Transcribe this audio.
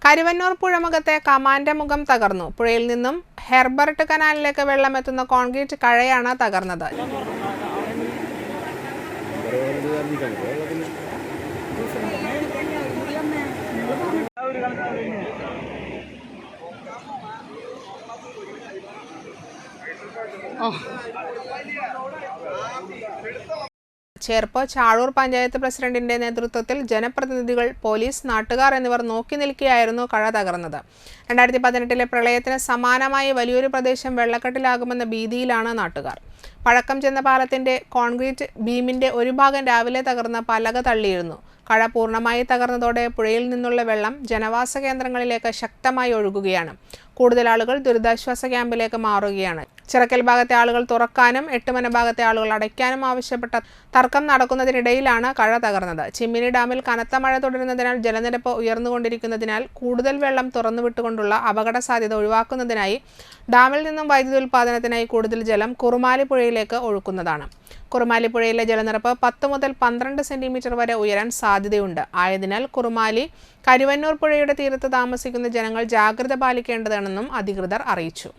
Karuvannur പുഴമുഖത്തെ command മുഖം തകർന്നു. പുഴയിൽ നിന്നും ഹെർബർട്ട് കനാലിലേക്ക് വെള്ളമെത്തുന്ന കോൺക്രീറ്റ് കഴയാണ് തകർന്നത്. ചേർപ്പ് ചാഴൂർ പഞ്ചായത്ത് പ്രസിഡന്റിന്റെ നേതൃത്വത്തിൽ ജനപ്രതിനിധികൾ, പോലീസ്, നാട്ടുകാർ എന്നിവർ നോക്കി നിൽക്കുകയായിരുന്നു കഴ തകർന്നത്. 2018 പ്രളയത്തിന് സമാനമായി വലിയൊരു പ്രദേശം വെള്ളക്കെട്ടിലാകുമെന്ന ഭീതിയിലാണ് നാട്ടുകാർ. പഴക്കം ചെന്ന പാലത്തിന്റെ കോൺക്രീറ്റ് ബീമിന്റെ ഒരു ഭാഗം രാവിലെ തകർന്ന് പലക തള്ളിയിരുന്നു. കഴ പൂർണ്ണമായി തകർന്നതോടെ പുഴയിൽ നിന്നുള്ള വെള്ളം ജനവാസ കേന്ദ്രങ്ങളിലേക്ക് ശക്തമായി ഒഴുകുകയാണ്. കൂടുതൽ ആളുകൾ ദുരിതാശ്വാസ ക്യാമ്പിലേക്ക് മാറുകയാണ്. ചിറക്കൽ ഭാഗത്തെ ആളുകൾ തുറക്കാനും എട്ടുമന ഭാഗത്തെ ആളുകൾ അടയ്ക്കാനും ആവശ്യപ്പെട്ട തർക്കം നടക്കുന്നതിനിടയിലാണ് കഴ തകർന്നത്. ചിമ്മിനി ഡാമിൽ കനത്ത മഴ തുടരുന്നതിനാൽ ജലനിരപ്പ് ഉയർന്നുകൊണ്ടിരിക്കുന്നതിനാൽ കൂടുതൽ വെള്ളം തുറന്നുവിട്ടുകൊണ്ടുള്ള അപകട സാധ്യത ഒഴിവാക്കുന്നതിനായി ഡാമിൽ നിന്നും വൈദ്യുതി ഉൽപ്പാദനത്തിനായി കൂടുതൽ ജലം കുറുമാലി പുഴയിലേക്ക് ഒഴുക്കുന്നതാണ്. കുറുമാലി പുഴയിലെ ജലനിരപ്പ് 10 മുതൽ 12 സെന്റിമീറ്റർ വരെ ഉയരാൻ സാധ്യതയുണ്ട്. ആയതിനാൽ കുറുമാലി, കരുവന്നൂർ പുഴയുടെ തീരത്ത് താമസിക്കുന്ന ജനങ്ങൾ ജാഗ്രത പാലിക്കേണ്ടതാണെന്നും അധികൃതർ അറിയിച്ചു.